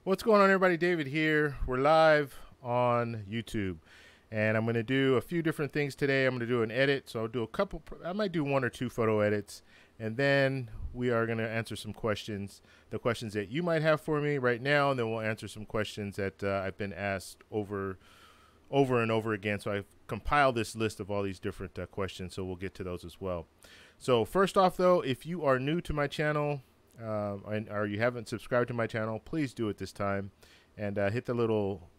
What's going on, everybody? David here. We're live on YouTube, and I'm going to do a few different things today. I'm going to do an edit, so I'll do a couple. I might do one or two photo edits, and then we are going to answer some questions, the questions that you might have for me right now, and then we'll answer some questions that I've been asked over and over again. So I've compiled this list of all these different questions, so we'll get to those as well. So first off, though, if you are new to my channel, or you haven't subscribed to my channel, please do it this time, and hit the little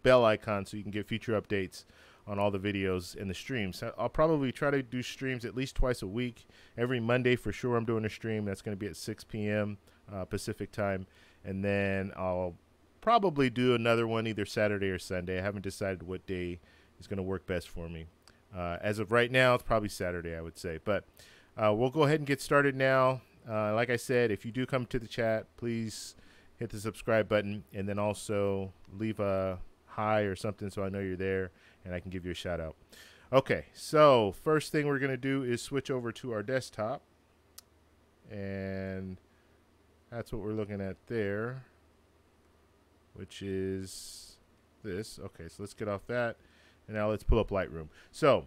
bell icon so you can get future updates on all the videos and the streams. I'll probably try to do streams at least twice a week. Every Monday for sure I'm doing a stream. That's going to be at 6 p.m. Pacific time, and then I'll probably do another one either Saturday or Sunday. I haven't decided what day is going to work best for me. As of right now, it's probably Saturday, I would say, but we'll go ahead and get started now. Like I said, if you do come to the chat, please hit the subscribe button, and then also leave a hi or something so I know you're there and I can give you a shout out. Okay, so first thing we're going to do is switch over to our desktop, and that's what we're looking at there, which is this. Okay, so let's get off that, and now let's pull up Lightroom. So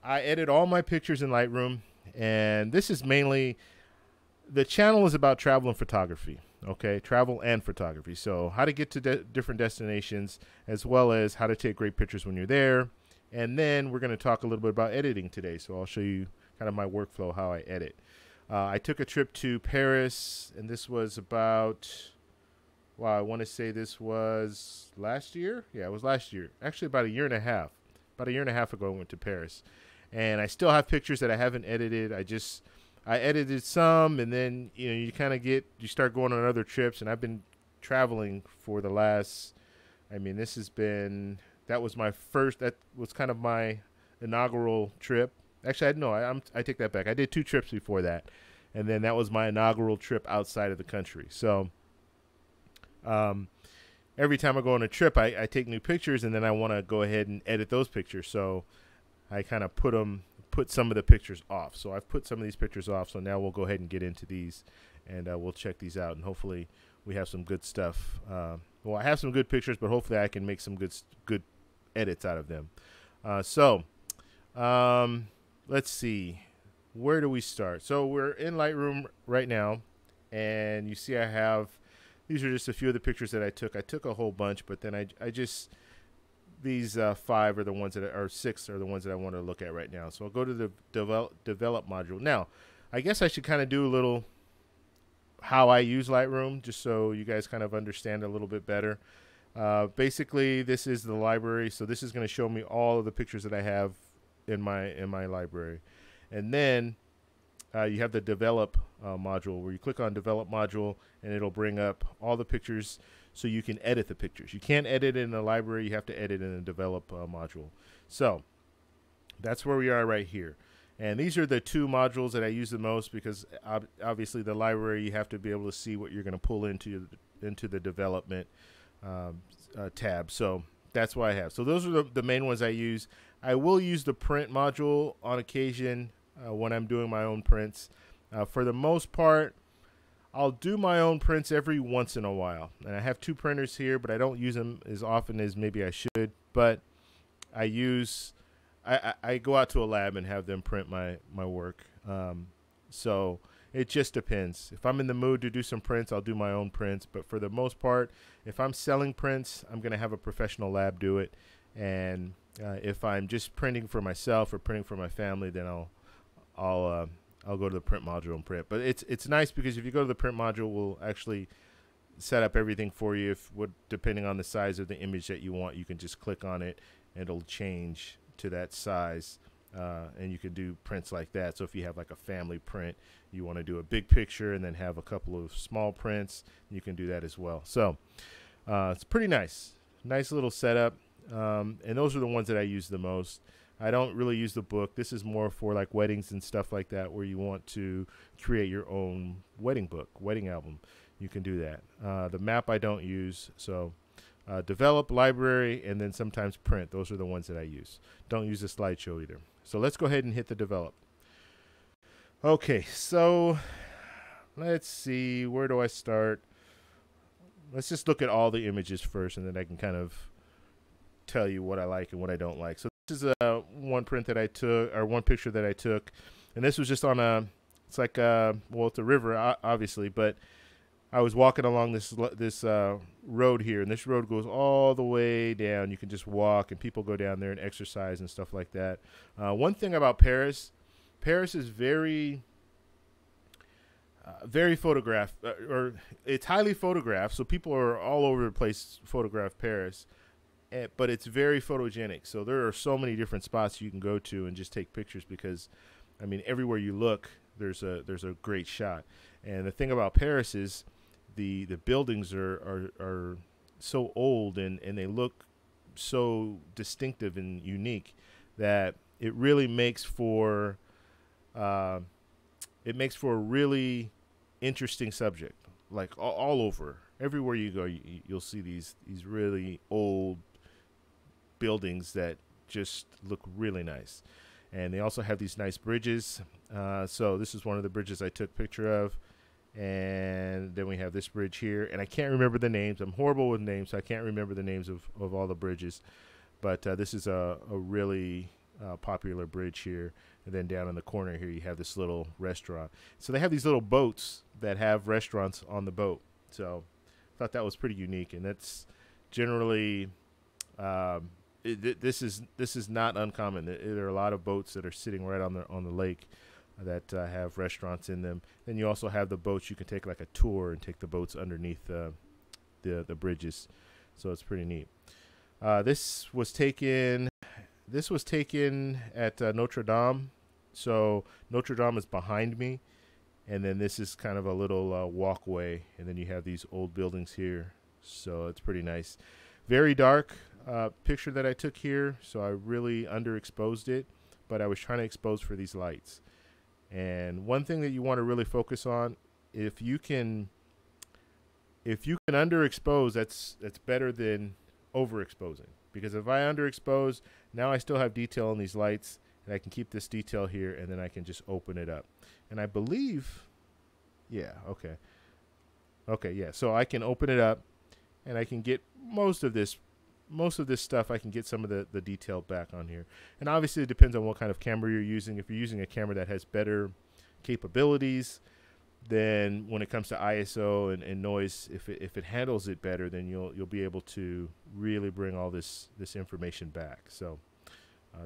I edit all my pictures in Lightroom, and this is mainly, the channel is about travel and photography. Okay, travel and photography. So how to get to different destinations, as well as how to take great pictures when you're there. And then we're going to talk a little bit about editing today. So I'll show you kind of my workflow, how I edit. I took a trip to Paris, and this was about, wow, I want to say this was last year. Yeah, it was last year. Actually, about a year and a half. About a year and a half ago, I went to Paris. And I still have pictures that I haven't edited. I edited some, and then you kind of you start going on other trips, and I've been traveling for the last, that was my first, that was kind of my inaugural trip. Actually, I take that back. I did 2 trips before that, and then that was my inaugural trip outside of the country. So every time I go on a trip, I take new pictures, and then I want to go ahead and edit those pictures. So I kind of put some of the pictures off. So I've put some of these pictures off. So now we'll go ahead and get into these, and we'll check these out, and hopefully we have some good stuff. Well, I have some good pictures, but hopefully I can make some good edits out of them. Let's see. Where do we start? So we're in Lightroom right now, and you see these are just a few of the pictures that I took. I took a whole bunch, but then these 5 are the ones or 6 are the ones that I want to look at right now. So I'll go to the develop module. Now, I guess I should kind of do a little how I use Lightroom, just so you guys kind of understand a little bit better. Basically, this is the library. So this is going to show me all of the pictures that I have in my library. And then you have the develop module, where you click on develop module, and it'll bring up all the pictures so you can edit the pictures. You can't edit in the library. You have to edit in the develop module. So that's where we are right here. And these are the 2 modules that I use the most, because obviously the library, you have to be able to see what you're going to pull into the development tab. So that's what I have. So those are the main ones I use. I will use the print module on occasion when I'm doing my own prints. For the most part, I'll do my own prints every once in a while. And I have 2 printers here, but I don't use them as often as maybe I should. But I go out to a lab and have them print my work. So it just depends. If I'm in the mood to do some prints, I'll do my own prints. But for the most part, if I'm selling prints, I'm going to have a professional lab do it. And if I'm just printing for myself or printing for my family, then I'll go to the print module and print. But it's nice, because if you go to the print module, we'll actually set up everything for you. Depending on the size of the image that you want, you can just click on it, and it'll change to that size. And you can do prints like that. So if you have like a family print, you want to do a big picture and then have a couple of small prints, you can do that as well. So it's pretty nice little setup. And those are the ones that I use the most. I don't really use the book. This is more for like weddings and stuff like that, where you want to create your own wedding book, wedding album. You can do that. The map I don't use. So develop, library, and then sometimes print. Those are the ones that I use. Don't use the slideshow either. So let's go ahead and hit the develop. Okay, so let's see. Where do I start? let's just look at all the images first, and then I can kind of tell you what I like and what I don't like. So this is one print that I took, or one picture that I took, and this was just on it's like well, it's a river, obviously, but I was walking along this road here, and this road goes all the way down. You can just walk, and people go down there and exercise and stuff like that. One thing about Paris is very very photographed, or it's highly photographed, so people are all over the place photograph Paris, but it's very photogenic. So there are so many different spots you can go to and just take pictures, because I mean, everywhere you look, there's a great shot. And the thing about Paris is the buildings are so old, and they look so distinctive and unique that it really makes for a really interesting subject. Like all over, everywhere you go, you'll see these really old buildings that just look really nice. And they also have these nice bridges. So this is one of the bridges I took a picture of. And then we have this bridge here, and I can't remember the names. I'm horrible with names, so I can't remember the names of all the bridges. But this is a really popular bridge here. And then down in the corner here, you have this little restaurant. So they have these little boats that have restaurants on the boat. So I thought that was pretty unique, and that's generally this is not uncommon. There are a lot of boats that are sitting right on the lake that have restaurants in them. Then you also have the boats you can take like a tour and take the boats underneath the bridges. So it's pretty neat. This was taken at Notre Dame. So Notre Dame is behind me, and then this is kind of a little walkway, and then you have these old buildings here. So it's pretty nice. Very dark picture that I took here, so I really underexposed it, but I was trying to expose for these lights. And one thing that you want to really focus on, if you can underexpose, that's better than overexposing. Because if I underexpose, now I still have detail on these lights, and I can keep this detail here, and then I can just open it up. And I believe, yeah, okay, yeah. So I can open it up, and I can get most of this stuff. I can get some of the detail back on here. And obviously it depends on what kind of camera you're using. If you're using a camera that has better capabilities, then when it comes to ISO and noise, if it handles it better, then you'll be able to really bring all this information back. So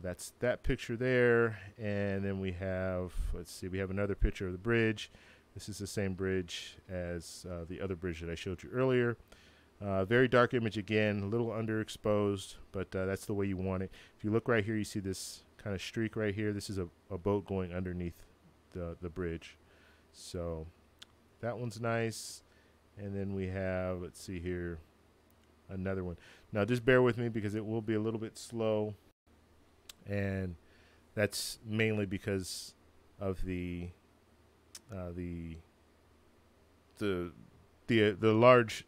that's that picture there. And then we have, let's see, we have another picture of the bridge. This is the same bridge as the other bridge that I showed you earlier. Very dark image again, a little underexposed, but that's the way you want it. If you look right here, you see this kind of streak right here. This is a boat going underneath the bridge. So that one's nice. And then we have, let's see here, another one. Now just bear with me because it will be a little bit slow. And that's mainly because of the large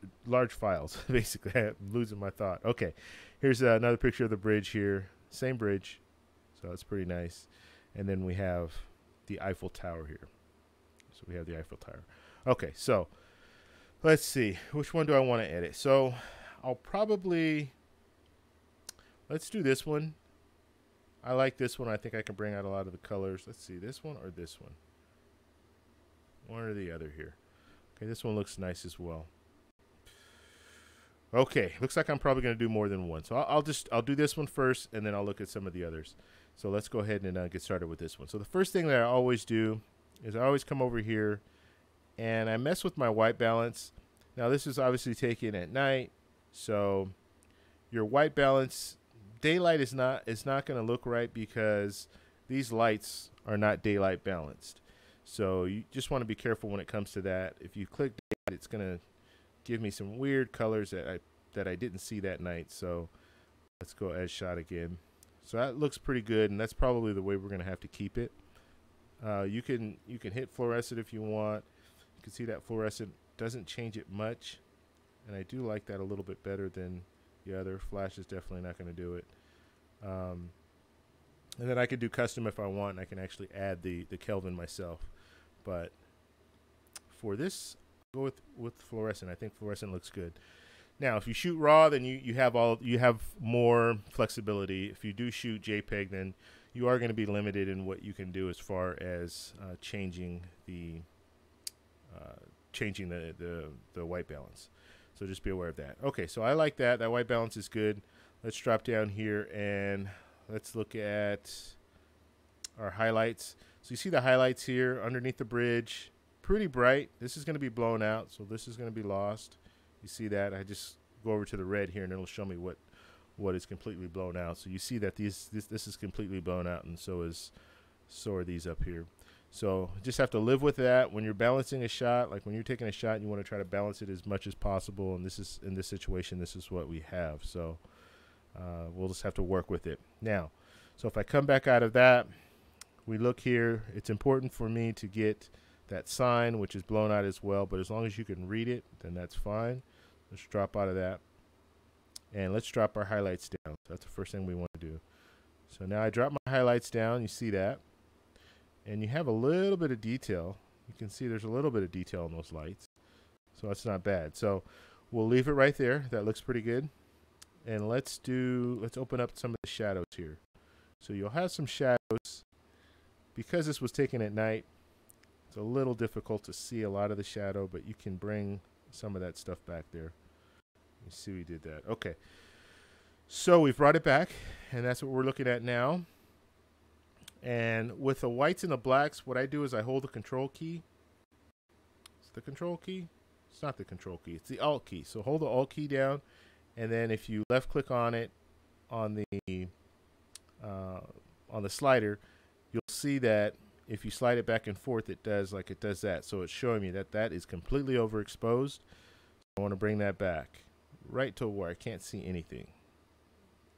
files. Basically, I'm losing my thought. Okay, here's another picture of the bridge here. Same bridge, so it's pretty nice. And then we have the Eiffel Tower here. So we have the Eiffel Tower. Okay, so let's see. Which one do I want to edit? So I'll probably, let's do this one. I like this one. I think I can bring out a lot of the colors. Let's see, this one or this one? One or the other here. Okay, this one looks nice as well. Okay, looks like I'm probably going to do more than one. So I'll do this one first, and then I'll look at some of the others. So let's go ahead and get started with this one. So the first thing that I always do is I always come over here, and I mess with my white balance. Now this is obviously taken at night, so your white balance, daylight is not going to look right because these lights are not daylight balanced. So you just want to be careful when it comes to that. If you click daylight, it's going to give me some weird colors that I didn't see that night. So let's go as shot again. So that looks pretty good, and that's probably the way we're going to have to keep it. You can hit fluorescent if you want. You can see that fluorescent doesn't change it much, and I do like that a little bit better than the other. Flash is definitely not going to do it. And then I could do custom if I want, and I can actually add the Kelvin myself. But for this, go with fluorescent. I think fluorescent looks good. Now, if you shoot RAW, then you have more flexibility. If you do shoot JPEG, then you are going to be limited in what you can do as far as changing the white balance. So just be aware of that. Okay, so I like that. That white balance is good. Let's drop down here and let's look at our highlights. So you see the highlights here underneath the bridge, pretty bright. This is going to be blown out, so this is going to be lost. You see that? I just go over to the red here and it'll show me what is completely blown out. So you see that this is completely blown out, and so are these up here. So just have to live with that when you're balancing a shot. Like when you're taking a shot, you want to try to balance it as much as possible. And this is, in this situation, this is what we have. So we'll just have to work with it. Now, so if I come back out of that, we look here. It's important for me to get that sign, which is blown out as well. But as long as you can read it, then that's fine. Let's drop out of that. And let's drop our highlights down. So that's the first thing we want to do. So now I drop my highlights down. You see that. And you have a little bit of detail. You can see there's a little bit of detail in those lights. So that's not bad. So we'll leave it right there. That looks pretty good. And let's open up some of the shadows here. So you'll have some shadows. Because this was taken at night, it's a little difficult to see a lot of the shadow, but you can bring some of that stuff back there. You see we did that. Okay. So we've brought it back, and that's what we're looking at now. And with the whites and the blacks, what I do is I hold the control key. It's the control key? It's not the control key. It's the alt key. So hold the alt key down, and then if you left click on it on the slider, you'll see that if you slide it back and forth, it does that. So it's showing me that that is completely overexposed. I want to bring that back right to where I can't see anything.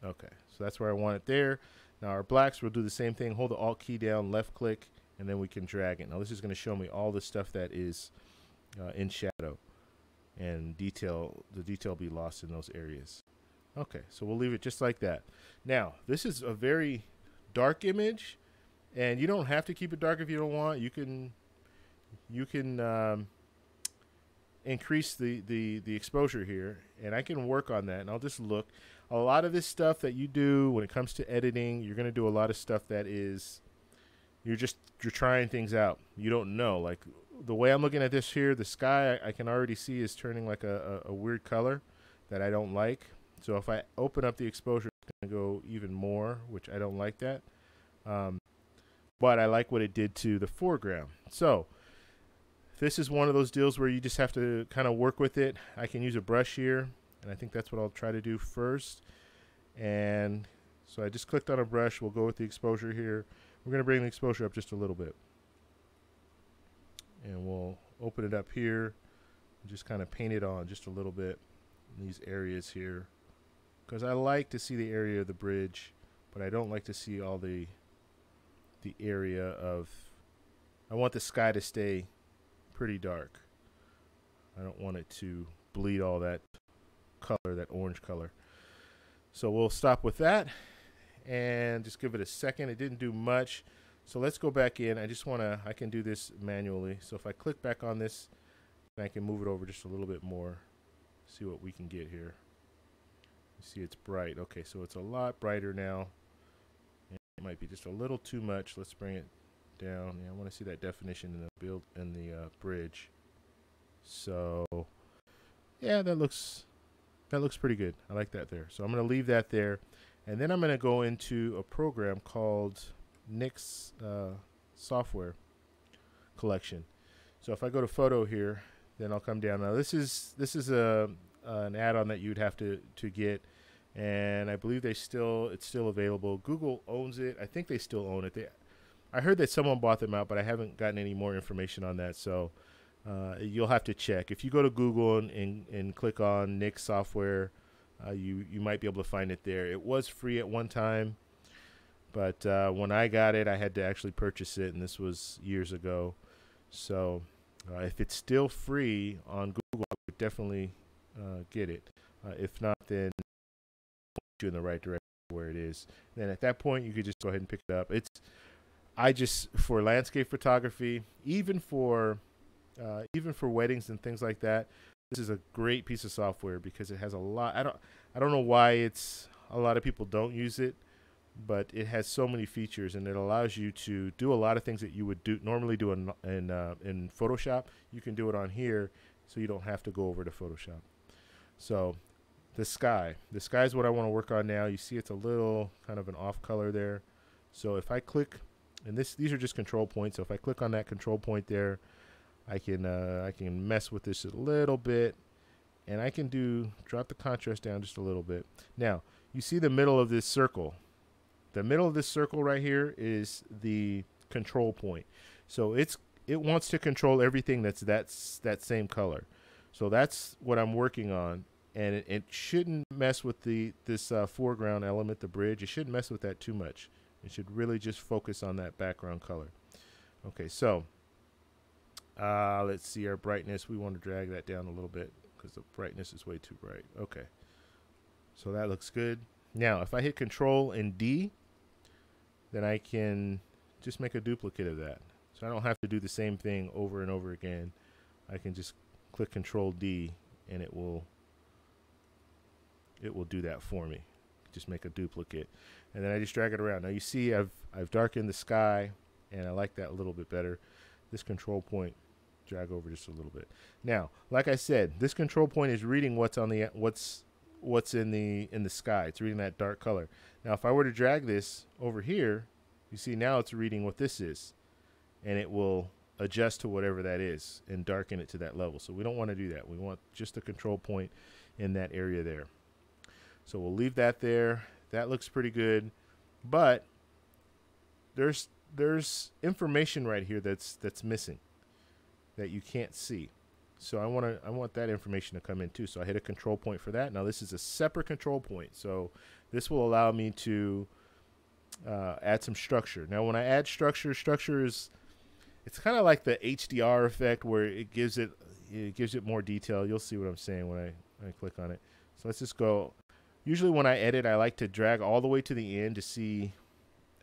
Okay, so that's where I want it there. Now our blacks, we'll do the same thing. Hold the alt key down, left click, and then we can drag it. Now this is going to show me all the stuff that is in shadow, and the detail will be lost in those areas. Okay, so we'll leave it just like that. Now this is a very dark image, and you don't have to keep it dark if you don't want. You can increase the exposure here, and I can work on that, and I'll just look. A lot of this stuff that you do when it comes to editing, you're going to do a lot of stuff that is you're trying things out. You don't know. Like the way I'm looking at this here, the sky I can already see is turning like a weird color that I don't like. So if I open up the exposure, it's going to go even more, which I don't like that. But I like what it did to the foreground. So this is one of those deals where you just have to kind of work with it. I can use a brush here, and I think that's what I'll try to do first. And so I just clicked on a brush. We'll go with the exposure here. We're going to bring the exposure up just a little bit. And we'll open it up here and just kind of paint it on just a little bit in these areas here. Because I like to see the area of the bridge, but I don't like to see all the area of, I want the sky to stay pretty dark. I don't want it to bleed all that color, that orange color. So we'll stop with that and just give it a second. It didn't do much. So let's go back in. I can do this manually. So if I click back on this, I can move it over just a little bit more. See what we can get here. You see it's bright. Okay, so it's a lot brighter now. It might be just a little too much. Let's bring it down. Yeah, I want to see that definition in the build in the bridge. So yeah, that looks pretty good. I like that there. So I'm going to leave that there, and then I'm going to go into a program called Nik software collection. So if I go to photo here, then I'll come down. Now this is an add-on that you'd have to get. And I believe it's still available. Google owns it. I think they still own it. I heard that someone bought them out, but I haven't gotten any more information on that. So you'll have to check. If you go to Google and click on Nik software, you might be able to find it there. It was free at one time, but when I got it, I had to actually purchase it, and this was years ago. So if it's still free on Google, I would definitely get it. If not, then you in the right direction where it is. Then at that point you could just go ahead and pick it up. For landscape photography, even for even for weddings and things like that. This is a great piece of software because it has a lot. I don't know why it's a lot of people don't use it, but it has so many features and it allows you to do a lot of things that you would normally do in Photoshop. You can do it on here, so you don't have to go over to Photoshop. So the sky is what I want to work on now. You see it's a little kind of an off color there. So if I click, and these are just control points. So if I click on that control point there, I can mess with this a little bit, and I can drop the contrast down just a little bit. Now you see the middle of this circle. The middle of this circle right here is the control point. So it wants to control everything that's that same color. So that's what I'm working on, and it shouldn't mess with this foreground element, the bridge. It shouldn't mess with that too much. It should really just focus on that background color. Okay, so let's see our brightness. We want to drag that down a little bit because the brightness is way too bright. Okay, so that looks good. Now, if I hit Control and D, then I can just make a duplicate of that. So I don't have to do the same thing over and over again. I can just click Control D and it will do that for me. Just make a duplicate. And then I just drag it around. Now you see I've darkened the sky, and I like that a little bit better. This control point, drag over just a little bit. Now, like I said, this control point is reading what's in the sky. It's reading that dark color. Now if I were to drag this over here, you see now it's reading what this is, and it will adjust to whatever that is and darken it to that level. So we don't want to do that. We want just a control point in that area there. So we'll leave that there. That looks pretty good, but there's information right here that's missing that you can't see. So I want that information to come in too. So I hit a control point for that. Now this is a separate control point. So this will allow me to add some structure. Now when I add structure is, it's kind of like the HDR effect where it gives it more detail. You'll see what I'm saying when I click on it. So let's just go. Usually when I edit, I like to drag all the way to the end to see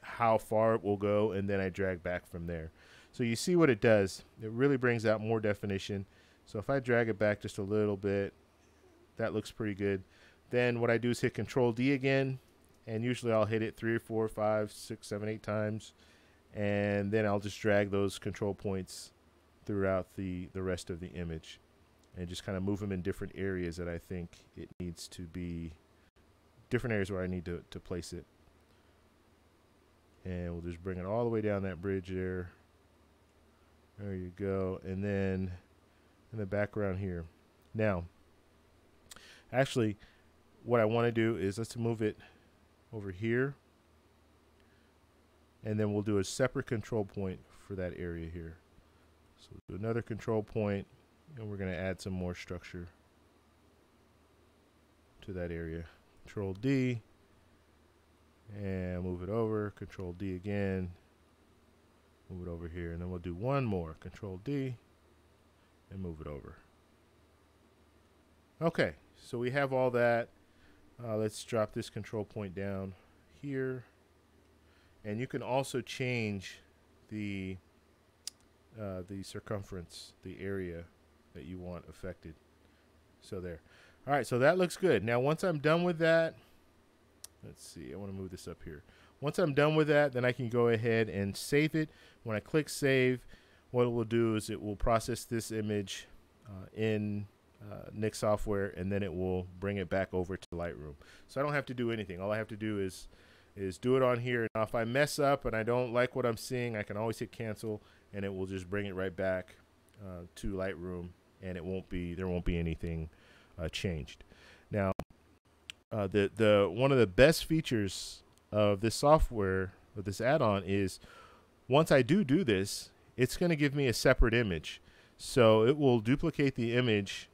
how far it will go, and then I drag back from there. So you see what it does. It really brings out more definition. So if I drag it back just a little bit, that looks pretty good. Then what I do is hit Control D again, and usually I'll hit it 3 or 4 or 5, 6, 7, 8 times, and then I'll just drag those control points throughout the rest of the image and just kind of move them in different areas that I think it needs to be, different areas where I need to place it. And we'll just bring it all the way down that bridge there. There you go. And then in the background here. Now, actually, what I want to do is let's move it over here. And then we'll do a separate control point for that area here. So we'll do another control point, and we're going to add some more structure to that area. Control D, and move it over. Control D again, move it over here, and then we'll do one more. Control D, and move it over. Okay, so we have all that. Let's drop this control point down here, and you can also change the circumference, the area that you want affected. So there. All right, so that looks good. Now, once I'm done with that, let's see, I want to move this up here. Once I'm done with that, then I can go ahead and save it. When I click save, what it will do is it will process this image in Nik software, and then it will bring it back over to Lightroom. So I don't have to do anything. All I have to do is do it on here. Now, if I mess up and I don't like what I'm seeing, I can always hit cancel, and it will just bring it right back to Lightroom, and there won't be anything changed. Now, the one of the best features of this software, of this add-on, is once I do this, it's going to give me a separate image. So it will duplicate the image,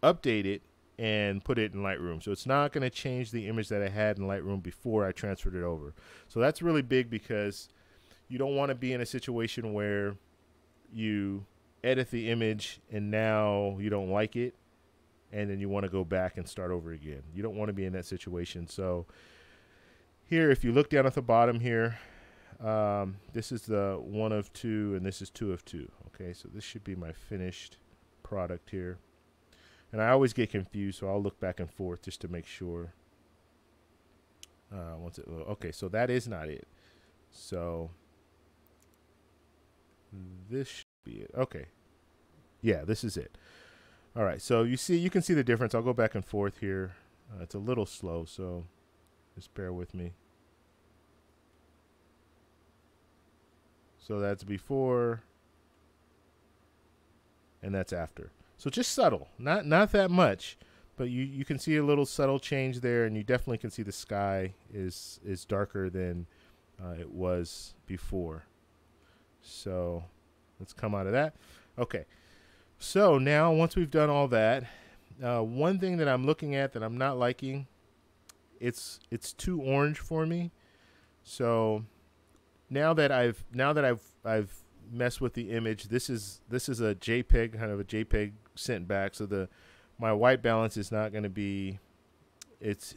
update it, and put it in Lightroom. So it's not going to change the image that I had in Lightroom before I transferred it over. So that's really big, because you don't want to be in a situation where you edit the image and now you don't like it, and then you want to go back and start over again. You don't want to be in that situation. So here, if you look down at the bottom here, This is the 1 of 2, and this is 2 of 2. Okay, so this should be my finished product here. And I always get confused, so I'll look back and forth just to make sure. Okay, so that is not it. So this should be it. Okay. Yeah, this is it. All right, so you can see the difference. I'll go back and forth here. It's a little slow, so just bear with me. So that's before, and that's after. So just subtle, not that much, but you can see a little subtle change there, and you definitely can see the sky is darker than it was before. So let's come out of that. Okay. So now once we've done all that, one thing that I'm looking at that I'm not liking, it's too orange for me. So now that I've messed with the image, this is a JPEG, kind of a JPEG sent back. So my white balance is not going to be, it's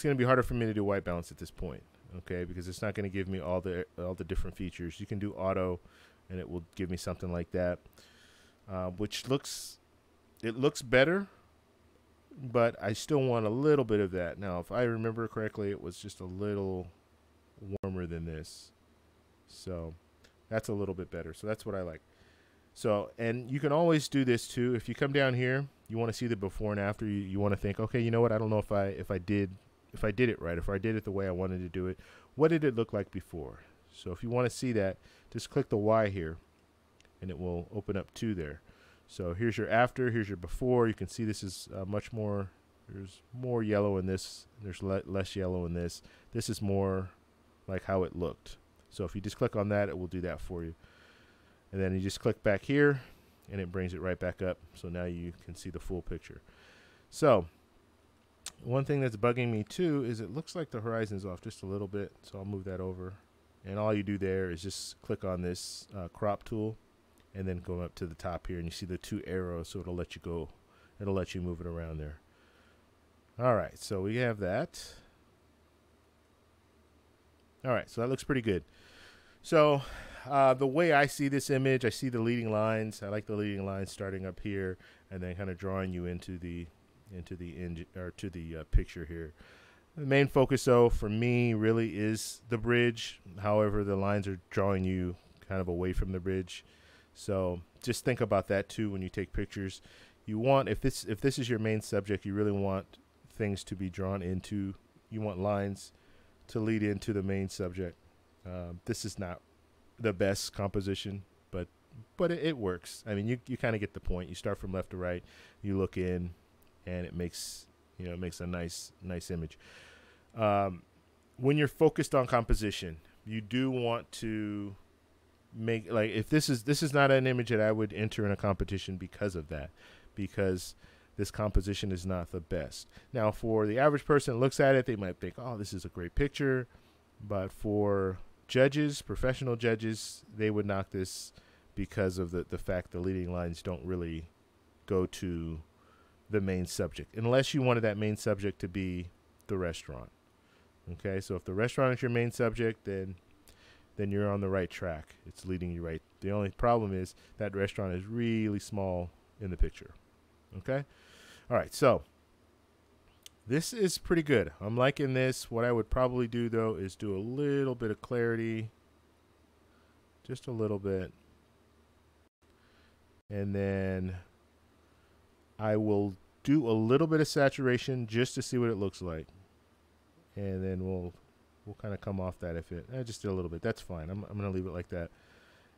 going to be harder for me to do white balance at this point. Okay, because it's not going to give me all the different features. You can do auto, and it will give me something like that. Which looks better, but I still want a little bit of that. Now, if I remember correctly, it was just a little warmer than this. So that's a little bit better. So that's what I like. So, and you can always do this too. If you come down here, you want to see the before and after. You want to think, okay, you know what? I don't know if I did it right, if I did it the way I wanted to do it. What did it look like before? So if you want to see that, just click the Y here, and it will open up 2 there. So here's your after, here's your before. You can see this is much more, there's more yellow in this, there's less yellow in this. This is more like how it looked. So if you just click on that, it will do that for you. And then you just click back here, and it brings it right back up. So now you can see the full picture. So one thing that's bugging me too is it looks like the horizon's off just a little bit. So I'll move that over. And all you do there is just click on this crop tool, and then go up to the top here, and you see the 2 arrows, so it'll let you move it around there. All right, so we have that. All right, so that looks pretty good. So the way I see this image, I see the leading lines. I like the leading lines starting up here, and then kind of drawing you into the picture here. The main focus, though, for me really is the bridge. However, the lines are drawing you kind of away from the bridge. So just think about that too when you take pictures. You want, if this is your main subject, you really want things to be drawn into. You want lines to lead into the main subject. This is not the best composition, but it works. I mean, you kind of get the point. You start from left to right, you look in, and it makes a nice image. When you're focused on composition, you do want to make, like, if this is not an image that I would enter in a competition because of that, because this composition is not the best. Now, for the average person that looks at it, they might think, oh, this is a great picture, but for judges, professional judges, they would knock this because of the fact the leading lines don't really go to the main subject, unless you wanted that main subject to be the restaurant. Okay, so if the restaurant is your main subject, then you're on the right track. It's leading you right. The only problem is that restaurant is really small in the picture. Okay? All right, so this is pretty good. I'm liking this. What I would probably do, though, is do a little bit of clarity. Just a little bit. And then I will do a little bit of saturation just to see what it looks like. And then we'll kind of come off that if it, just do a little bit. That's fine. I'm going to leave it like that.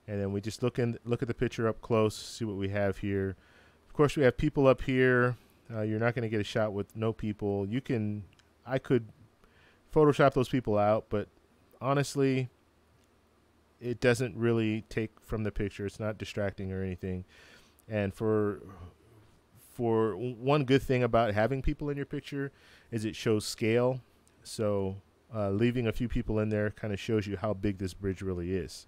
And then we just look at the picture up close, see what we have here. Of course, we have people up here. You're not going to get a shot with no people. I could Photoshop those people out, but honestly, it doesn't really take from the picture. It's not distracting or anything. And for one good thing about having people in your picture is it shows scale. So leaving a few people in there kind of shows you how big this bridge really is.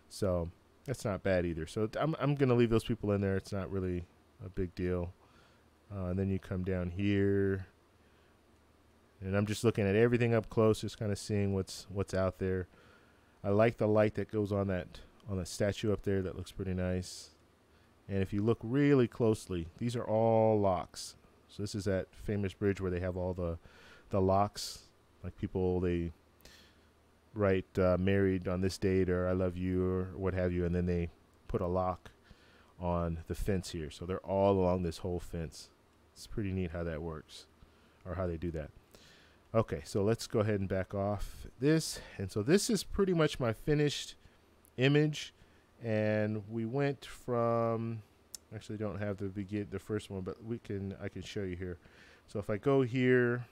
So that's not bad either. So I'm going to leave those people in there. It's not really a big deal. And then you come down here, and I'm just looking at everything up close, just kind of seeing what's out there. I like the light that goes on that statue up there. That looks pretty nice. And if you look really closely, these are all locks. So this is that famous bridge where they have all the locks. Like people, they write married on this date, or I love you, or what have you, and then they put a lock on the fence here. So they're all along this whole fence. It's pretty neat how that works, or how they do that. Okay, so let's go ahead and back off this. And so this is pretty much my finished image. And we went from, actually don't have the first one, but I can show you here. So if I go here,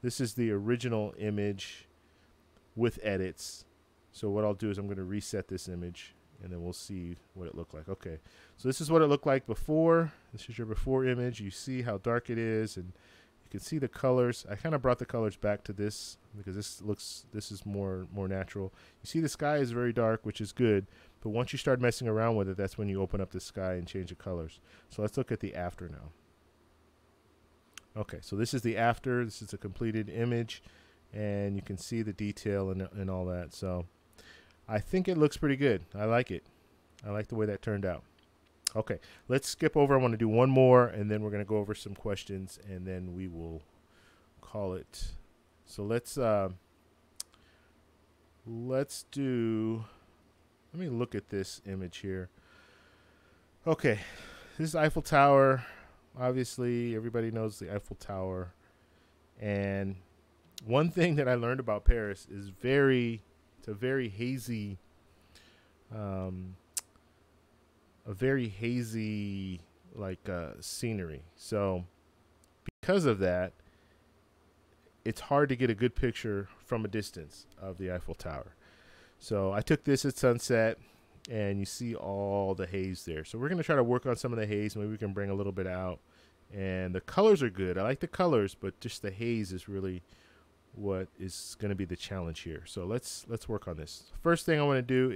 this is the original image with edits. So what I'll do is I'm going to reset this image, and then we'll see what it looked like. Okay, so this is what it looked like before. This is your before image. You see how dark it is, and you can see the colors. I kind of brought the colors back to this because this is more natural. You see the sky is very dark, which is good, but once you start messing around with it, that's when you open up the sky and change the colors. So let's look at the after now. Okay, so this is the after. This is a completed image, and you can see the detail and all that. So I think it looks pretty good. I like it. I like the way that turned out. Okay, let's skip over. I want to do one more, and then we're going to go over some questions, and then we will call it. So let's do, let me look at this image here. Okay, this is Eiffel Tower. Obviously, everybody knows the Eiffel Tower. And one thing that I learned about Paris is it's a very hazy, scenery. So because of that, it's hard to get a good picture from a distance of the Eiffel Tower. So I took this at sunset, and you see all the haze there. So we're going to try to work on some of the haze. Maybe we can bring a little bit out. And the colors are good. I like the colors, but just the haze is really what is going to be the challenge here. So let's work on this. First thing I want to do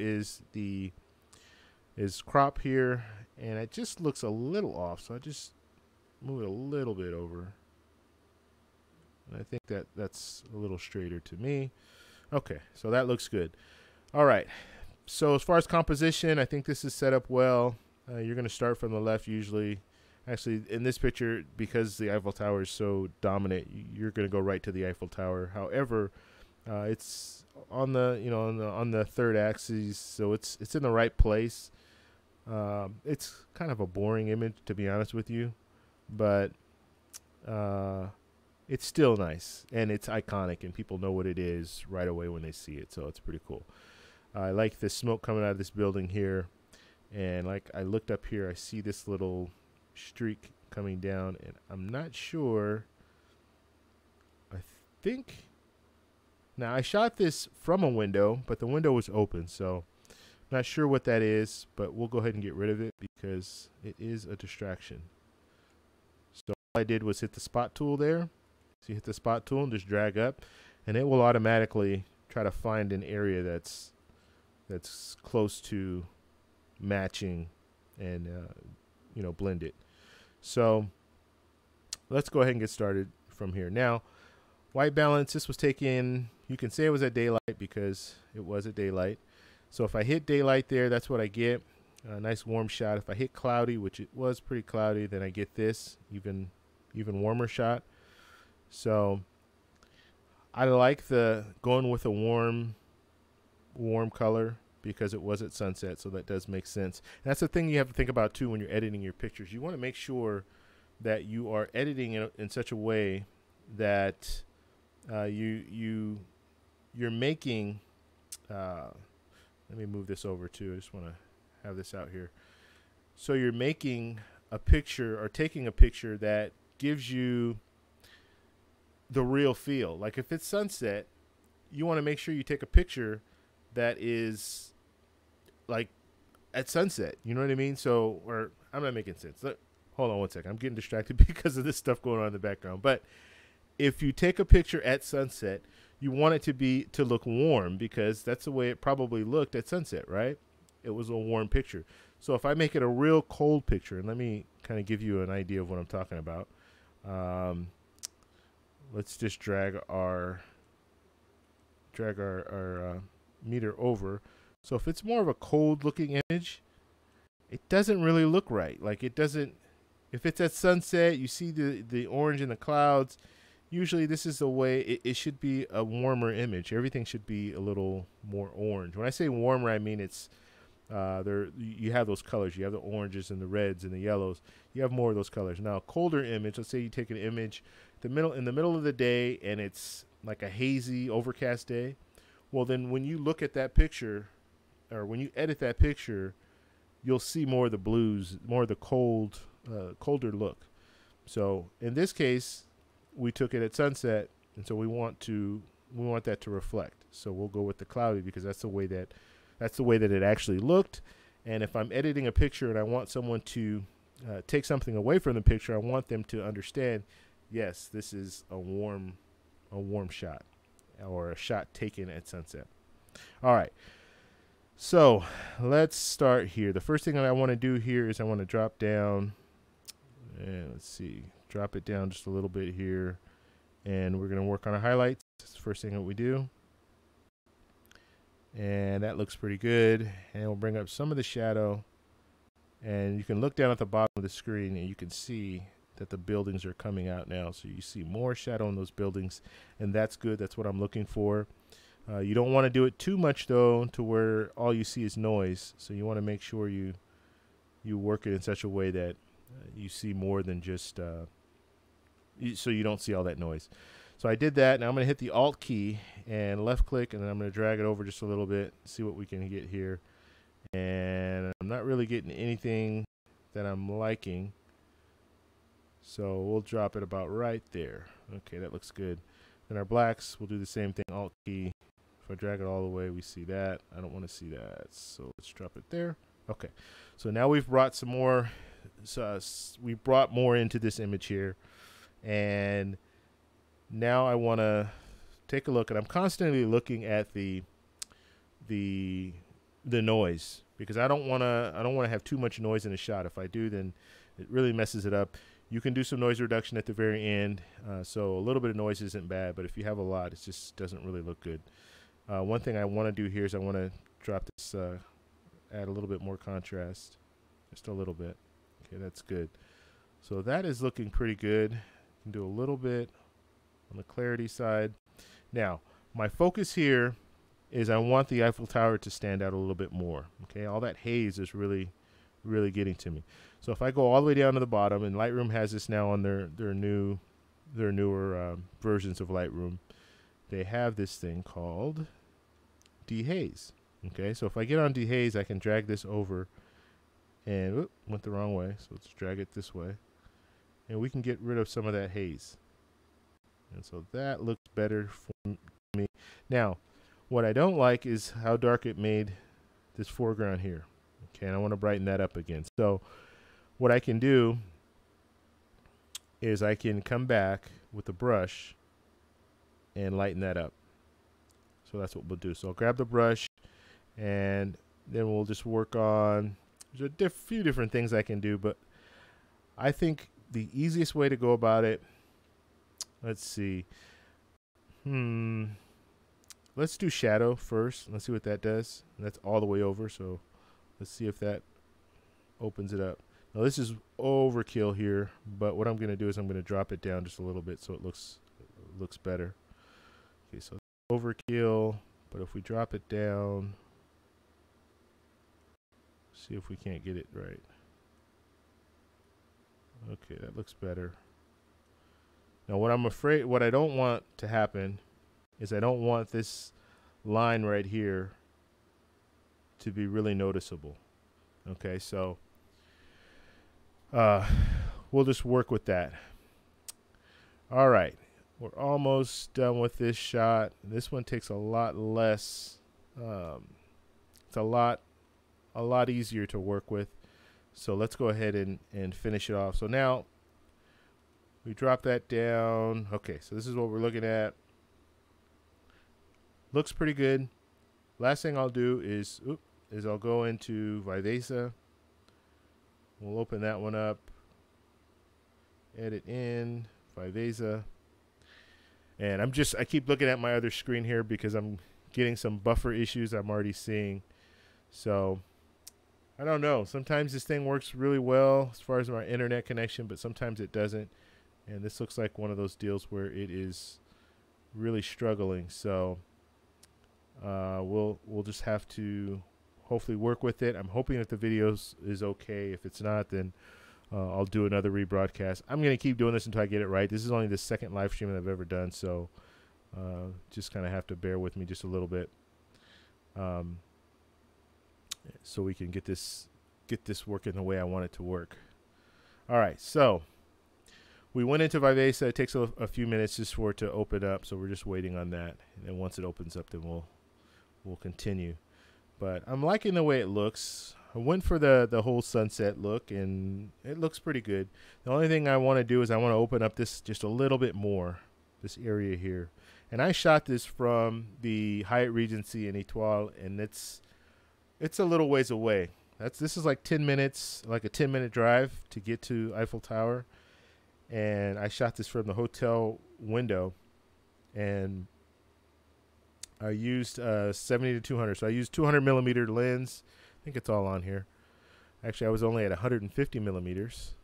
is crop here, and it just looks a little off. So I just move it a little bit over. And I think that's a little straighter to me. Okay, so that looks good. All right. So as far as composition, I think this is set up well. You're going to start from the left usually. Actually, in this picture, because the Eiffel Tower is so dominant, you're going to go right to the Eiffel Tower. However, it's on the on the third axis, so it's in the right place. It's kind of a boring image, to be honest with you, but it's still nice, and it's iconic, and people know what it is right away when they see it. So it's pretty cool. I like the smoke coming out of this building here, and like I looked up here, I see this little streak coming down, and I'm not sure. I think now I shot this from a window, but the window was open, so not sure what that is, but we'll go ahead and get rid of it because it is a distraction. So all I did was hit the spot tool there. So you hit the spot tool and just drag up, and it will automatically try to find an area that's close to matching and blend it. So let's go ahead and get started from here. Now, white balance, this was taken, you can say it was at daylight because it was at daylight. So if I hit daylight there, that's what I get. A nice warm shot. If I hit cloudy, which it was pretty cloudy, then I get this even warmer shot. So I like the going with a warm color because it was at sunset, so that does make sense. And that's the thing you have to think about too when you're editing your pictures. You want to make sure that you are editing in such a way that you're making. Let me move this over too. I just want to have this out here. So you're making a picture or taking a picture that gives you the real feel. Like if it's sunset, you want to make sure you take a picture that is like at sunset. You know what I mean? So, or I'm not making sense. Hold on one second. I'm getting distracted because of this stuff going on in the background. But if you take a picture at sunset, you want it to look warm because that's the way it probably looked at sunset, right? It was a warm picture. So if I make it a real cold picture, and let me kind of give you an idea of what I'm talking about. Let's just drag our meter over. So if it's more of a cold looking image, it doesn't really look right. Like it doesn't, if it's at sunset, you see the orange in the clouds. Usually this is the way it should be, a warmer image. Everything should be a little more orange. When I say warmer, I mean it's there. You have those colors. You have the oranges and the reds and the yellows. You have more of those colors. Now, colder image. Let's say you take an image in the middle of the day, and it's like a hazy, overcast day. Well, then when you look at that picture, or when you edit that picture, you'll see more of the blues, more of the colder look. So in this case, we took it at sunset, and so we want that to reflect. So we'll go with the cloudy because that's the way that it actually looked. And if I'm editing a picture and I want someone to take something away from the picture, I want them to understand, yes, this is a warm shot, or a shot taken at sunset. All right. So let's start here. The first thing that I want to do here is I want to drop down, and let's see, drop it down just a little bit here, and we're going to work on our highlights. That's the first thing that we do. And that looks pretty good. And we'll bring up some of the shadow, and you can look down at the bottom of the screen and you can see that the buildings are coming out now. So you see more shadow in those buildings, and that's good. That's what I'm looking for. You don't want to do it too much though, to where all you see is noise. So you want to make sure you work it in such a way that you see more than just so you don't see all that noise. So I did that. Now I'm going to hit the Alt key and left click, and then I'm going to drag it over just a little bit, see what we can get here. And I'm not really getting anything that I'm liking, so we'll drop it about right there. Okay, that looks good. Then our blacks, we'll do the same thing, Alt key. If I drag it all the way, we see that. I don't want to see that, so let's drop it there. Okay, so now we've brought some more. We brought more into this image here, and now I want to take a look, and I'm constantly looking at the noise, because I don't want to have too much noise in a shot. If I do, then it really messes it up. You can do some noise reduction at the very end, so a little bit of noise isn't bad, but if you have a lot, it just doesn't really look good. One thing I want to do here is I want to drop this, add a little bit more contrast, just a little bit. Okay, that's good. So that is looking pretty good. You can do a little bit on the clarity side. Now, my focus here is I want the Eiffel Tower to stand out a little bit more. Okay, all that haze is really getting to me. So if I go all the way down to the bottom, and Lightroom has this now on their newer versions of Lightroom, they have this thing called dehaze. Okay, so if I get on dehaze, I can drag this over, and went the wrong way, so let's drag it this way, and we can get rid of some of that haze. And so that looks better for me. Now, what I don't like is how dark it made this foreground here. Okay, and I want to brighten that up again. So what I can do is I can come back with the brush and lighten that up. So that's what we'll do. So I'll grab the brush, and then we'll just work on, there's a few different things I can do, but I think the easiest way to go about it, let's see. Let's do shadow first. Let's see what that does. And that's all the way over, so let's see if that opens it up. Now this is overkill here, but what I'm going to do is I'm going to drop it down just a little bit so it looks better. Okay, so overkill, but if we drop it down, see if we can't get it right. Okay, that looks better. Now what I don't want to happen is I don't want this line right here to be really noticeable. Okay, so we'll just work with that. All right, we're almost done with this shot. This one takes a lot less. It's a lot easier to work with. So let's go ahead and finish it off. So now we drop that down. Okay, so this is what we're looking at. Looks pretty good. Last thing I'll do is I'll go into Viveza. We'll open that one up. Edit in Viveza. And I keep looking at my other screen here because I'm getting some buffer issues I'm already seeing. So I don't know. Sometimes this thing works really well as far as my internet connection, but sometimes it doesn't. And this looks like one of those deals where it is really struggling. So we'll just have to hopefully work with it. I'm hoping that the video is okay. If it's not, then I'll do another rebroadcast. I'm going to keep doing this until I get it right. This is only the second live stream that I've ever done, so just kind of have to bear with me just a little bit, so we can get this working the way I want it to work. All right, so we went into Viveza. It takes a few minutes just for it to open up, so we're just waiting on that. And then once it opens up, then we'll continue. But I'm liking the way it looks. I went for the whole sunset look, and it looks pretty good. The only thing I want to do is I want to open up this just a little bit more, this area here. And I shot this from the Hyatt Regency in Étoile, and it's a little ways away. This is like 10 minutes, like a 10-minute drive to get to Eiffel Tower. And I shot this from the hotel window, and I used 70 to 200. So I used 200 millimeter lens. I think it's all on here. Actually, I was only at 150 millimeters.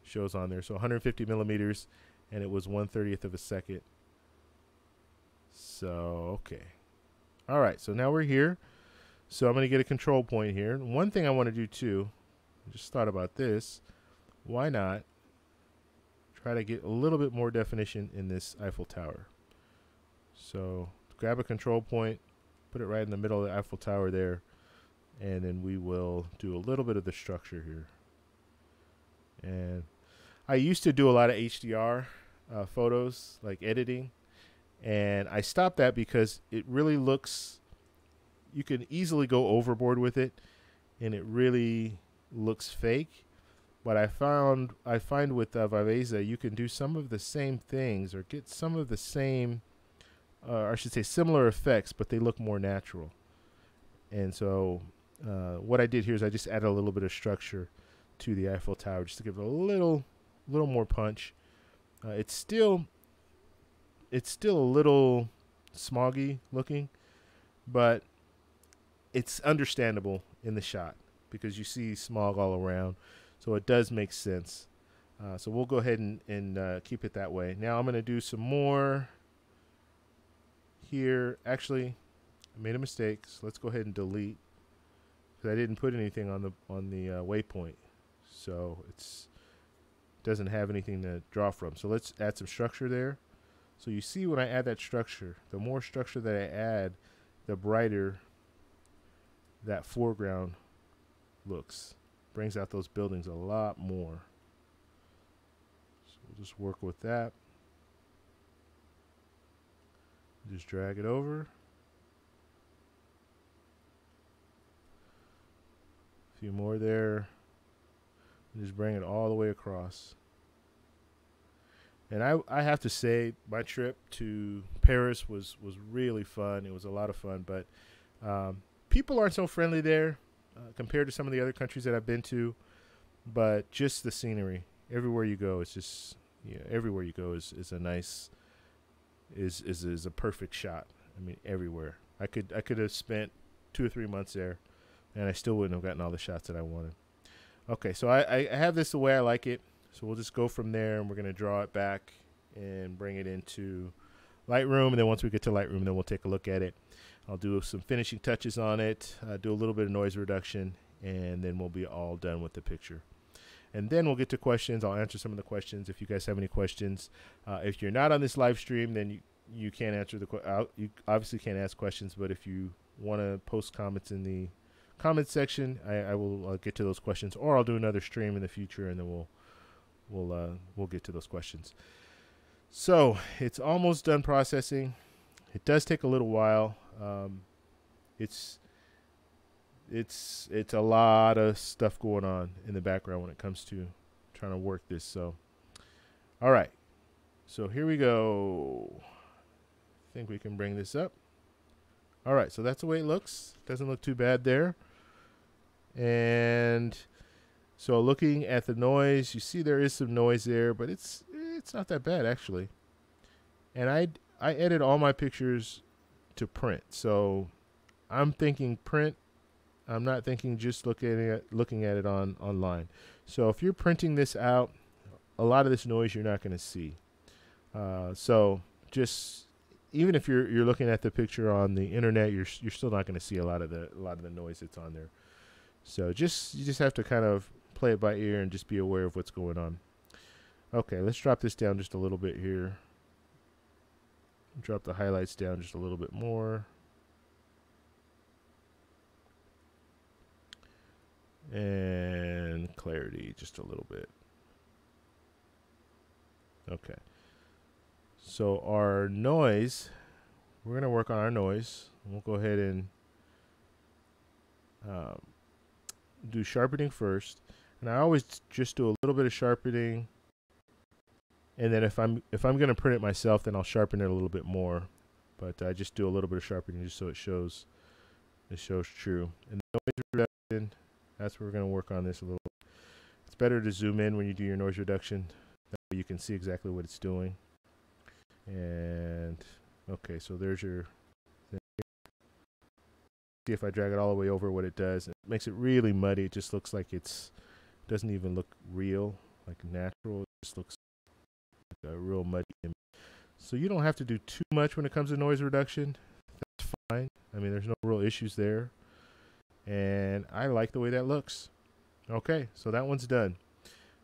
Shows on there. So 150 millimeters, and it was 1/30th of a second. So, okay. All right, so now we're here. So I'm going to get a control point here. One thing I want to do too, I just thought about this. Why not try to get a little bit more definition in this Eiffel Tower? So grab a control point, put it right in the middle of the Eiffel Tower there, and then we will do a little bit of the structure here. And I used to do a lot of HDR photos, like editing, and I stopped that because it really looks, you can easily go overboard with it, and it really looks fake. But I find with Viveza, you can do some of the same things or get some of the same, I should say similar effects, but they look more natural. And so what I did here is I just added a little bit of structure to the Eiffel Tower just to give it a little more punch. It's still a little smoggy looking, but it's understandable in the shot because you see smog all around. So it does make sense. So we'll go ahead and keep it that way. Now I'm going to do some more here. Actually, I made a mistake. So let's go ahead and delete, because I didn't put anything on the waypoint. So it doesn't have anything to draw from. So let's add some structure there. So you see when I add that structure, the more structure that I add, the brighter that foreground looks. Brings out those buildings a lot more. So we'll just work with that. Just drag it over. A few more there. Just bring it all the way across. And I have to say, my trip to Paris was really fun. It was a lot of fun, but people aren't so friendly there compared to some of the other countries that I've been to. But just the scenery, everywhere you go, it's just, everywhere you go is a nice, is a perfect shot. I mean, everywhere. I could have spent 2 or 3 months there, and I still wouldn't have gotten all the shots that I wanted. Okay, so I have this the way I like it. So we'll just go from there, and we're going to draw it back and bring it into Lightroom. And then once we get to Lightroom, then we'll take a look at it. I'll do some finishing touches on it, do a little bit of noise reduction, and then we'll be all done with the picture. And then we'll get to questions. I'll answer some of the questions if you guys have any questions. If you're not on this live stream, then you can't answer you obviously can't ask questions, but if you want to post comments in the comments section, I will get to those questions, or I'll do another stream in the future, and then we'll get to those questions. So it's almost done processing. It does take a little while. It's a lot of stuff going on in the background when it comes to trying to work this. So, all right. So here we go. I think we can bring this up. All right. So that's the way it looks. Doesn't look too bad there. And so looking at the noise, you see there is some noise there, but it's not that bad actually. And I edit all my pictures to print. So I'm thinking print. I'm not thinking just looking at it online. So if you're printing this out, a lot of this noise you're not going to see. So just even if you're looking at the picture on the internet, you're still not going to see a lot of the noise that's on there. So you just have to kind of play it by ear and just be aware of what's going on. Okay, let's drop this down just a little bit here. Drop the highlights down just a little bit more. And clarity just a little bit. Okay. So our noise, we're going to work on our noise. We'll go ahead and do sharpening first. And I always just do a little bit of sharpening. And then if I'm going to print it myself, then I'll sharpen it a little bit more. But I just do a little bit of sharpening just so it shows true. And the noise reduction, that's where we're going to work on this a little. It's better to zoom in when you do your noise reduction. That way you can see exactly what it's doing. And okay, so there's your thing. See if I drag it all the way over, what it does. It makes it really muddy. It just looks like doesn't even look real, like natural. It just looks like a real muddy image. So you don't have to do too much when it comes to noise reduction. That's fine. I mean, there's no real issues there. And I like the way that looks. Okay, so that one's done.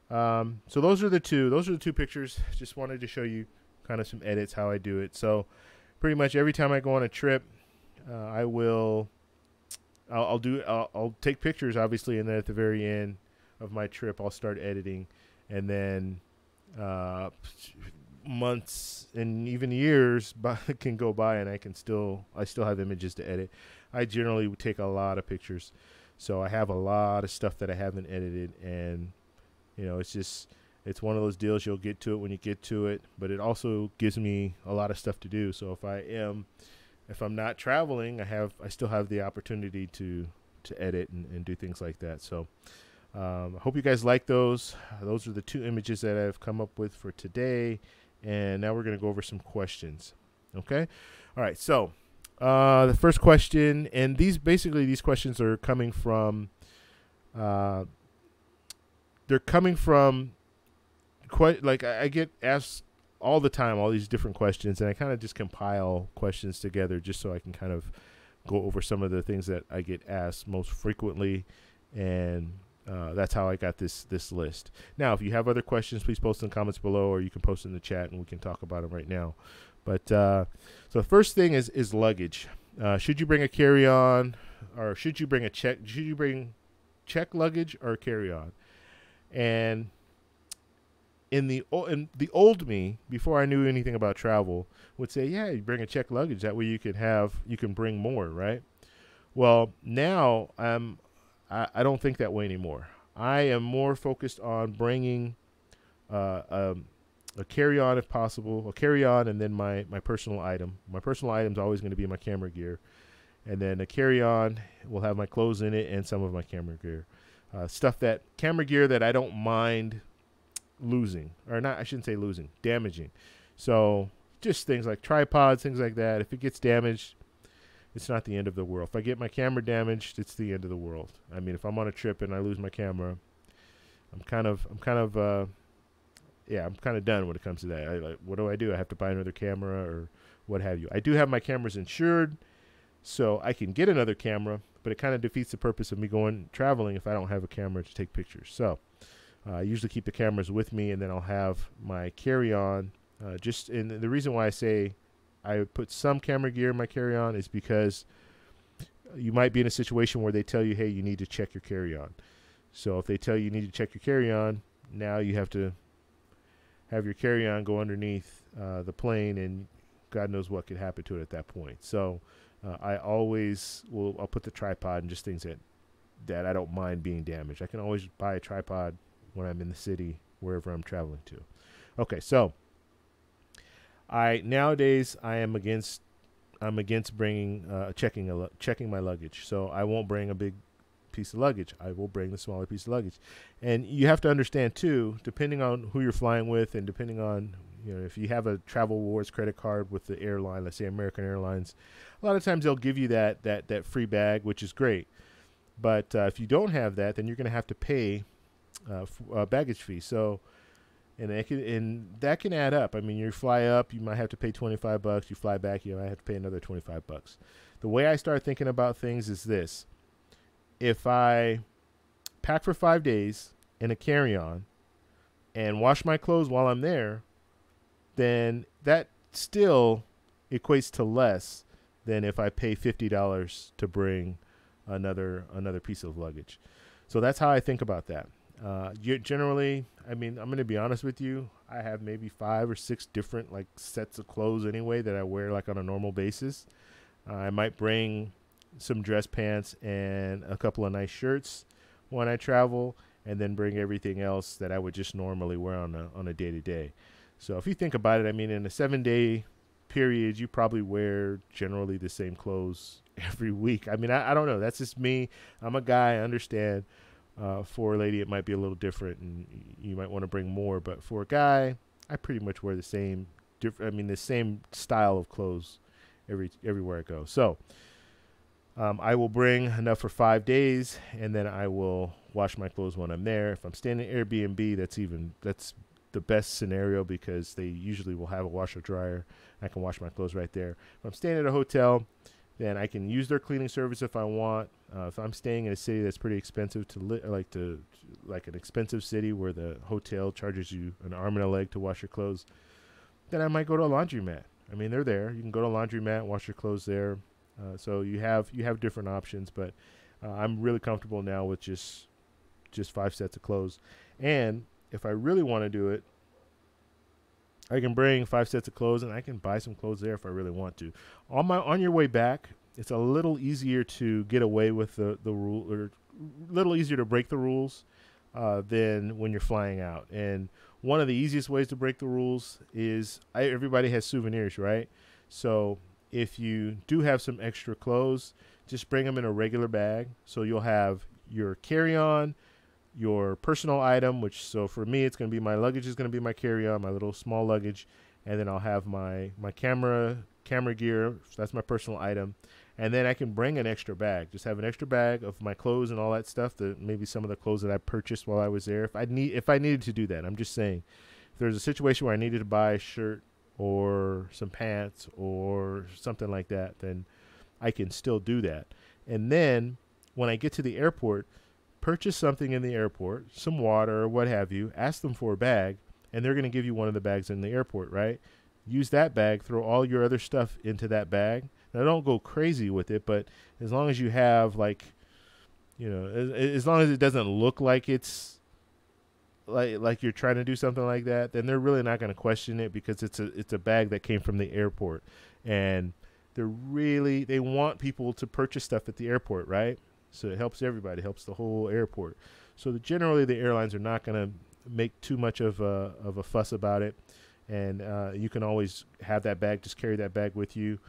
So those are the two pictures. Just wanted to show you kind of some edits, how I do it. So pretty much every time I go on a trip, I'll take pictures, obviously, and then at the very end of my trip, I'll start editing, and then months and even years can go by, and I still have images to edit. I generally take a lot of pictures, so I have a lot of stuff that I haven't edited, and it's one of those deals. You'll get to it when you get to it, but it also gives me a lot of stuff to do. So if I'm not traveling, I still have the opportunity to edit and do things like that. So I hope you guys like those. Those are the two images that I've come up with for today. And now we're going to go over some questions. Okay. All right. So the first question, and these questions are coming from, I get asked all the time, all these different questions, and I kind of just compile questions together just so I can kind of go over some of the things that I get asked most frequently, and that's how I got this list. Now, if you have other questions, please post in the comments below, or you can post in the chat, and we can talk about them right now. But so the first thing is luggage. Should you bring a carry-on, or should you bring a check? Should you bring check luggage or carry-on? And in the old me, before I knew anything about travel, would say, yeah, you bring a check luggage. That way you can bring more, right? Well, now I don't think that way anymore. I am more focused on bringing a carry-on if possible, a carry-on, and then my personal item. My personal item is always going to be my camera gear, and then a carry-on will have my clothes in it and some of my camera gear. Camera gear that I don't mind losing, or not, I shouldn't say losing, damaging. So just things like tripods, things like that. If it gets damaged, it's not the end of the world. If I get my camera damaged, it's the end of the world. I mean, if I'm on a trip and I lose my camera, I'm kind of done when it comes to that. What do? I have to buy another camera or what have you. I do have my cameras insured, so I can get another camera, but it kind of defeats the purpose of me going traveling if I don't have a camera to take pictures. So I usually keep the cameras with me, and then I'll have my carry-on. And the reason why I say I would put some camera gear in my carry-on is because you might be in a situation where they tell you, hey, you need to check your carry-on. So if they tell you need to check your carry-on, now you have to have your carry-on go underneath the plane, and God knows what could happen to it at that point. So I'll put the tripod and just things that I don't mind being damaged. I can always buy a tripod when I'm in the city, wherever I'm traveling to. Okay, so nowadays I'm against bringing checking my luggage. So I won't bring a big piece of luggage. I will bring the smaller piece of luggage. And you have to understand too, depending on who you're flying with and depending on if you have a Travel Rewards credit card with the airline, let's say American Airlines, a lot of times they'll give you that free bag, which is great. But if you don't have that, then you're going to have to pay a baggage fee. So, and that can add up. I mean, you fly up, you might have to pay $25. You fly back, you might have to pay another $25. The way I start thinking about things is this: if I pack for 5 days in a carry-on and wash my clothes while I'm there, then that still equates to less than if I pay $50 to bring another piece of luggage. So that's how I think about that. Generally, I mean, I'm going to be honest with you. I have maybe 5 or 6 different like sets of clothes anyway that I wear like on a normal basis. I might bring some dress pants and a couple of nice shirts when I travel, and then bring everything else that I would just normally wear on a day-to-day. So if you think about it, I mean, in a 7-day period, you probably wear generally the same clothes every week. I mean, I don't know. That's just me. I'm a guy. I understand. For a lady, it might be a little different, and you might want to bring more. But for a guy, I pretty much wear the same style of clothes everywhere I go. So I will bring enough for 5 days, and then I will wash my clothes when I'm there. If I'm staying in Airbnb, that's the best scenario because they usually will have a washer dryer. I can wash my clothes right there. If I'm staying at a hotel, then I can use their cleaning service if I want. If I'm staying in a city that's pretty expensive like an expensive city where the hotel charges you an arm and a leg to wash your clothes, then I might go to a laundromat. I mean, they're there. You can go to a laundromat, wash your clothes there. So you have different options, but I'm really comfortable now with just 5 sets of clothes. And if I really want to do it, I can bring 5 sets of clothes, and I can buy some clothes there if I really want to. On your way back, it's a little easier to get away with the rule, or a little easier to break the rules than when you're flying out. And one of the easiest ways to break the rules is everybody has souvenirs, right? So if you do have some extra clothes, just bring them in a regular bag. So you'll have your carry-on, your personal item, so for me, it's going to be my luggage is going to be my carry-on, my little small luggage, and then I'll have my camera gear. So that's my personal item. And then I can bring an extra bag, just have an extra bag of my clothes and all that stuff, maybe some of the clothes that I purchased while I was there. If I needed to do that, I'm just saying, if there's a situation where I needed to buy a shirt or some pants or something like that, then I can still do that. And then when I get to the airport, purchase something in the airport, some water or what have you, ask them for a bag, and they're going to give you one of the bags in the airport, right? Use that bag, throw all your other stuff into that bag. Now, don't go crazy with it, but as long as you have, as long as it doesn't look like it's like you're trying to do something like that, then they're really not going to question it because it's a bag that came from the airport. And they want people to purchase stuff at the airport, right? So it helps everybody, helps the whole airport. So generally the airlines are not going to make too much of a fuss about it. And you can always have that bag, just carry that bag with you,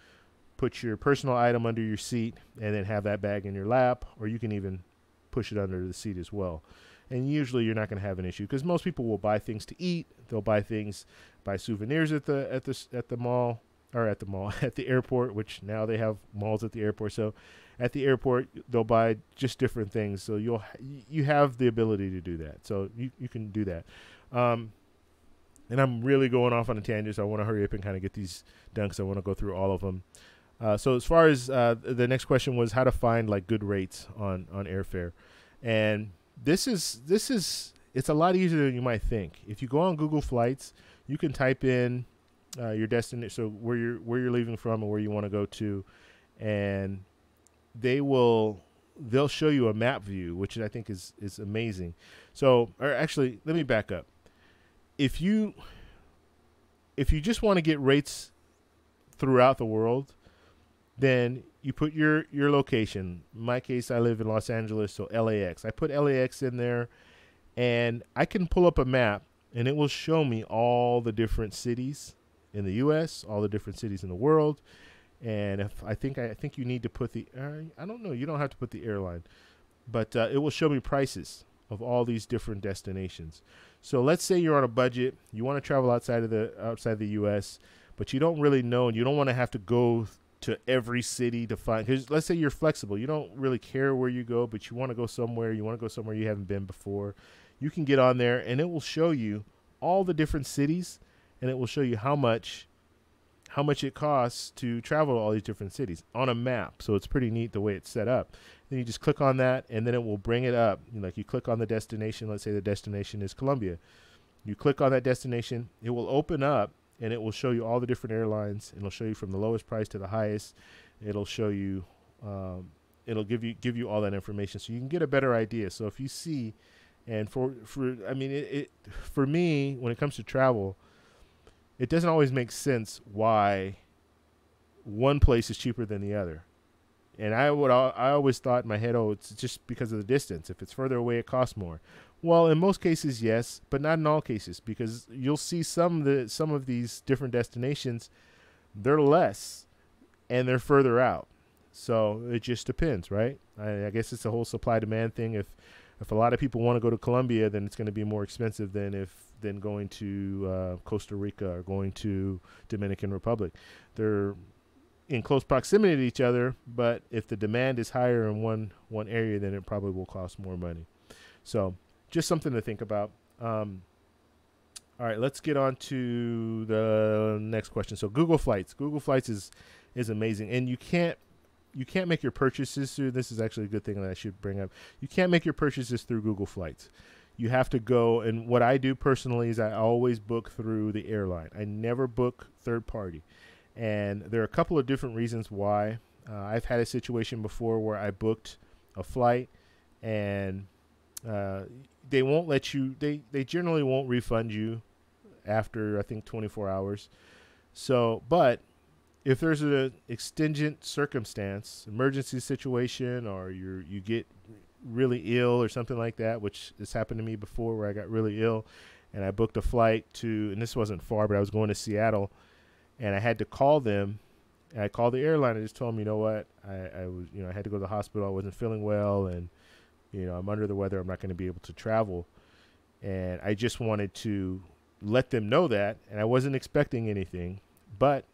put your personal item under your seat, and then have that bag in your lap, or you can even push it under the seat as well. And usually you're not going to have an issue because most people will buy things to eat. They'll buy souvenirs at the mall, or at the airport, which now they have malls at the airport. So at the airport, they'll buy just different things. So you have the ability to do that. So you can do that. And I'm really going off on a tangent, so I want to hurry up and kind of get these done because I want to go through all of them. So as far as the next question was how to find like good rates on airfare. And this is it's a lot easier than you might think. If you go on Google Flights, you can type in your destination, so where you're leaving from and where you want to go to, and they'll show you a map view, which I think is amazing. So, or actually, let me back up. If you just want to get rates throughout the world, then you put your location. In my case, I live in Los Angeles, so LAX. I put LAX in there, and I can pull up a map, and it will show me all the different cities in the U.S., all the different cities in the world. And if I think you need to put I don't know. You don't have to put the airline, but it will show me prices of all these different destinations. So let's say you're on a budget, you want to travel outside the US, but you don't really know, and you don't want to have to go to every city to find, because let's say you're flexible, you don't really care where you go, but you want to go somewhere, you haven't been before. You can get on there and it will show you all the different cities, and it will show you how much it costs to travel to all these different cities on a map. So it's pretty neat the way it's set up. Then you just click on that, and then it will bring it up. Like you click on the destination. Let's say the destination is Colombia. You click on that destination, it will open up, and it will show you all the different airlines. It'll show you from the lowest price to the highest. It'll show you, it'll give you all that information, so you can get a better idea. So if you see, and for me, when it comes to travel, it doesn't always make sense why one place is cheaper than the other. And I always thought in my head, oh, it's just because of the distance. If it's further away, it costs more. Well, in most cases, yes, but not in all cases, because you'll see some of these different destinations, they're less and they're further out. So it just depends, right? I guess it's a whole supply-demand thing. If a lot of people want to go to Colombia, then it's going to be more expensive than going to Costa Rica or going to Dominican Republic. They're in close proximity to each other, but if the demand is higher in one area, then it probably will cost more money. So just something to think about. All right, let's get on to the next question. So Google Flights. Google Flights is amazing, and you can't make your purchases through. This is actually a good thing that I should bring up. You can't make your purchases through Google Flights. You have to go, and what I do personally is I always book through the airline. I never book third party. And there are a couple of different reasons why. I've had a situation before where I booked a flight, and they won't let you, they generally won't refund you after, I think, 24 hours. So, but if there's an extingent circumstance, emergency situation, or you get really ill or something like that, which has happened to me before where I got really ill and I booked a flight to, and this wasn't far, but I was going to Seattle, and I had to call them. And I called the airline and just told them, you know what, I was, I had to go to the hospital. I wasn't feeling well, and I'm under the weather. I'm not going to be able to travel. And I just wanted to let them know that, and I wasn't expecting anything, but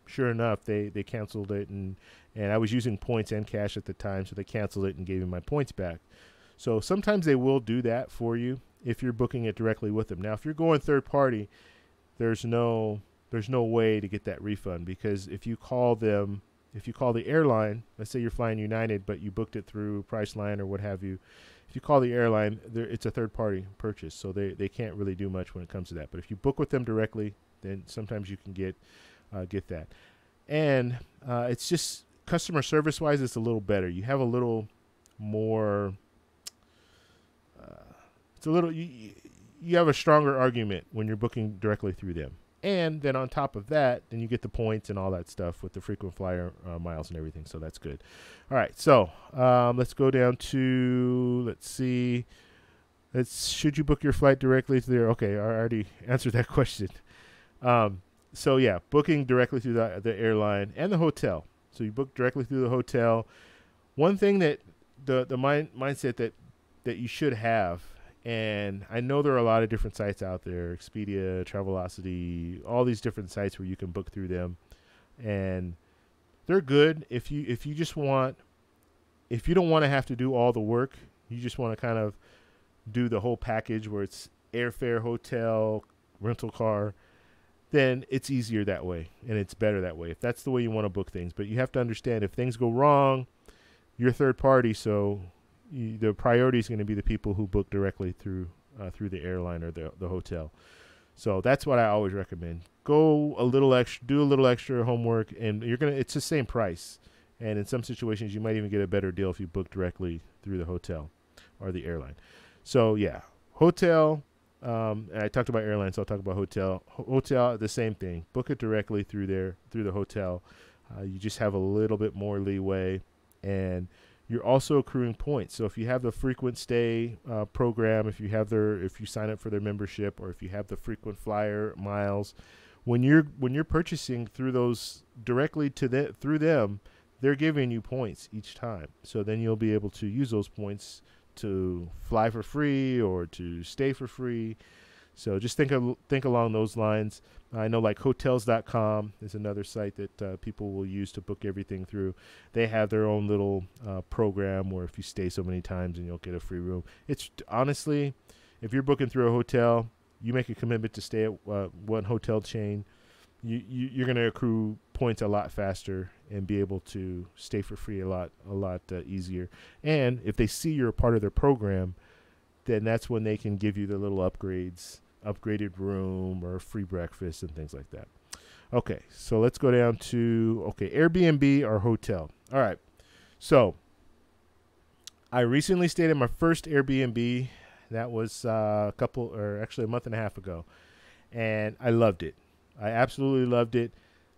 sure enough, they canceled it, and I was using points and cash at the time, so they canceled it and gave me my points back. So sometimes they will do that for you if you're booking it directly with them. Now, if you're going third party, there's no way to get that refund, because if you call the airline, let's say you're flying United, but you booked it through Priceline or what have you, if you call the airline, it's a third party purchase, so they can't really do much when it comes to that. But if you book with them directly, then sometimes you can get that. And it's just customer service wise, it's a little better. You have a little more, you have a stronger argument when you're booking directly through them. And then on top of that, then you get the points and all that stuff with the frequent flyer miles and everything. So that's good. All right. So let's go down to, let's see. Should you book your flight directly through there? Okay. I already answered that question. So yeah, booking directly through the airline and the hotel. So you book directly through the hotel. One thing that the mindset that you should have, and I know there are a lot of different sites out there, Expedia, Travelocity, all these different sites where you can book through them, and they're good if you don't want to have to do all the work. You just want to kind of do the whole package where it's airfare, hotel, rental car. Then it's easier that way, and it's better that way if that's the way you want to book things. But you have to understand, if things go wrong, you're third party, so the priority is going to be the people who book directly through the airline or the hotel. So that's what I always recommend. Go a little extra, do a little extra homework, and it's the same price. And in some situations, you might even get a better deal if you book directly through the hotel or the airline. So yeah, hotel. And I talked about airlines, so I'll talk about hotel. Hotel, the same thing. Book it directly through the hotel. You just have a little bit more leeway, and you're also accruing points. So if you have the frequent stay program, if you sign up for their membership, or if you have the frequent flyer miles, when you're purchasing through those directly through them, they're giving you points each time. So then you'll be able to use those points to fly for free or to stay for free. So just think along those lines. I know like hotels.com is another site that people will use to book everything through. They have their own little program where if you stay so many times and you'll get a free room. It's honestly, if you're booking through a hotel, you make a commitment to stay at one hotel chain, you're going to accrue points a lot faster and be able to stay for free a lot easier. And if they see you're a part of their program, then that's when they can give you the little upgraded room or free breakfast and things like that. Okay, so let's go down to, Airbnb or hotel. All right, so I recently stayed at my first Airbnb. That was a month and a half ago, and I loved it. I absolutely loved it.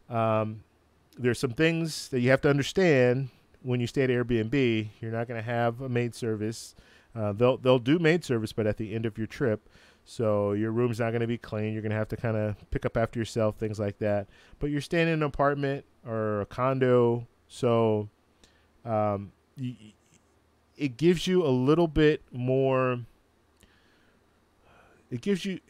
There's some things that you have to understand when you stay at Airbnb. You're not going to have a maid service. They'll do maid service, but at the end of your trip, so your room's not going to be clean. You're going to have to kind of pick up after yourself, things like that. But you're staying in an apartment or a condo, so it gives you a little bit more. It gives you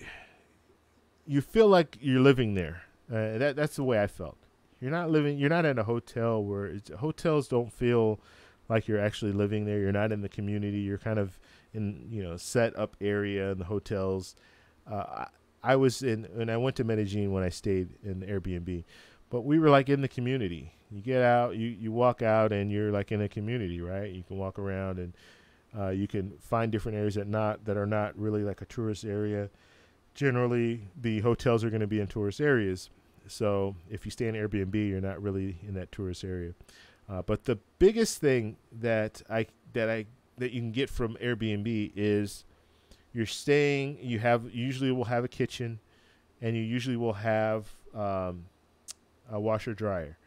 feel like you're living there. That's the way I felt. You're not in a hotel where hotels don't feel like you're actually living there. You're not in the community. You're kind of in, set up area in the hotels. I was when I went to Medellin when I stayed in the Airbnb, but we were like in the community. You get out, you walk out and you're like in a community, right? You can walk around and you can find different areas that are not really like a tourist area. Generally, the hotels are going to be in tourist areas. So if you stay in Airbnb, you're not really in that tourist area. But the biggest thing that you can get from Airbnb is you're staying. You usually will have a kitchen, and you usually will have a washer dryer,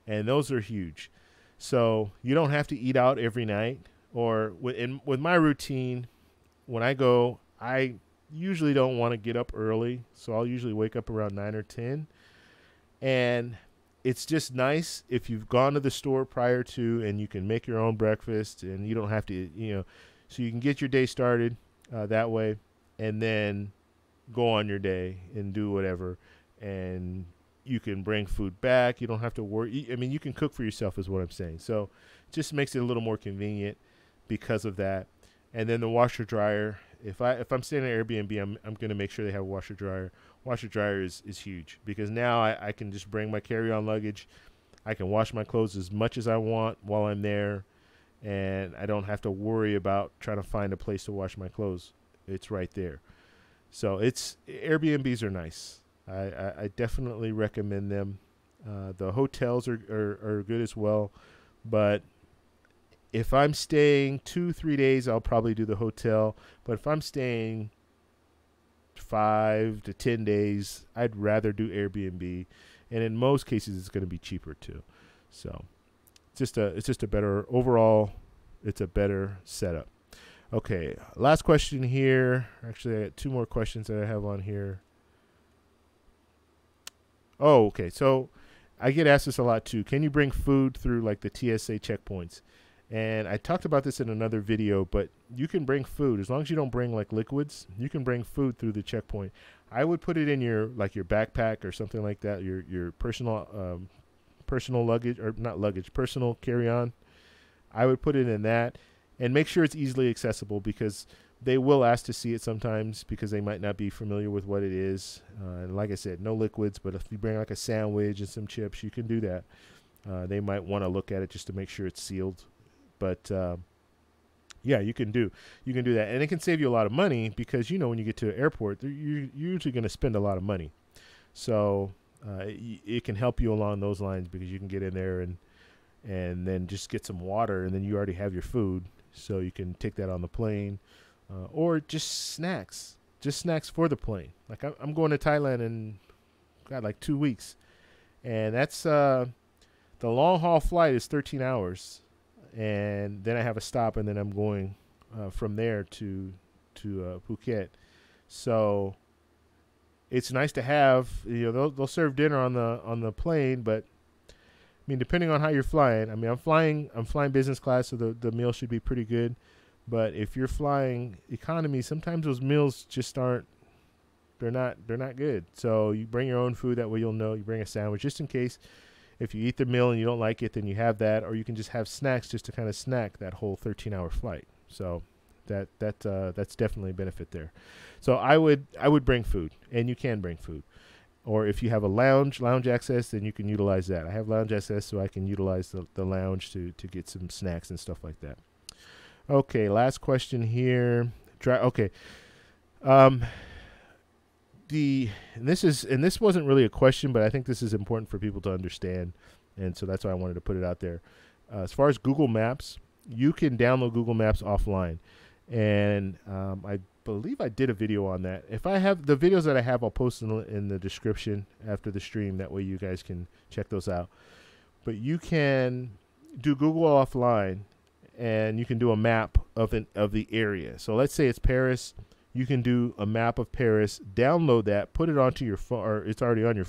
and those are huge. So you don't have to eat out every night. Or with my routine, when I go, I usually don't want to get up early, so I'll usually wake up around 9 or 10. And it's just nice if you've gone to the store prior to and you can make your own breakfast and you don't have to, so you can get your day started that way and then go on your day and do whatever. And you can bring food back. You don't have to worry. I mean, you can cook for yourself is what I'm saying. So it just makes it a little more convenient because of that. And then the washer dryer. If I'm staying at Airbnb, I'm going to make sure they have a washer dryer. Washer dryer is huge because now I can just bring my carry-on luggage. I can wash my clothes as much as I want while I'm there, and I don't have to worry about trying to find a place to wash my clothes. It's right there. So Airbnbs are nice. I definitely recommend them. The hotels are good as well, but if I'm staying 2-3 days, I'll probably do the hotel. But if I'm staying 5 to 10 days, I'd rather do Airbnb. And in most cases, it's going to be cheaper too. So it's just a better overall. It's a better setup. Okay, last question here. Actually, I got 2 more questions that I have on here. Oh, okay. So I get asked this a lot too. Can you bring food through like the TSA checkpoints? And I talked about this in another video, but you can bring food as long as you don't bring like liquids. You can bring food through the checkpoint. I would put it in your backpack or something like that. Your personal luggage or not luggage, personal carry-on. I would put it in that and make sure it's easily accessible because they will ask to see it sometimes because they might not be familiar with what it is. And like I said, no liquids, but if you bring like a sandwich and some chips, you can do that. They might want to look at it just to make sure it's sealed. But yeah, you can do that, and it can save you a lot of money because when you get to an airport, you're usually going to spend a lot of money. So it can help you along those lines because you can get in there and then just get some water, and then you already have your food, so you can take that on the plane, or just snacks for the plane. Like I'm going to Thailand in like 2 weeks, and that's the long haul flight is 13 hours. And then I have a stop, and then I'm going from there to Phuket. So it's nice to have. They'll serve dinner on the plane, but I mean, depending on how you're flying. I mean, I'm flying business class, so the meal should be pretty good. But if you're flying economy, sometimes those meals just aren't. They're not good. So you bring your own food. That way you'll know. You bring a sandwich just in case. If you eat the meal and you don't like it, then you have that, or you can just have snacks just to kind of snack that whole 13-hour flight. So that's definitely a benefit there. So I would bring food, and you can bring food. Or if you have a lounge access, then you can utilize that. I have lounge access, so I can utilize the lounge to get some snacks and stuff like that. Okay, last question here. Okay. Um, this wasn't really a question, but I think this is important for people to understand, and so that's why I wanted to put it out there. As far as Google Maps, you can download Google Maps offline, and I believe I did a video on that. If I have the videos that I have, I'll post in the description after the stream. That way you guys can check those out. But you can do Google offline, and you can do a map of the area. So let's say it's Paris. You can do a map of Paris, download that, put it onto your phone, or it's already on your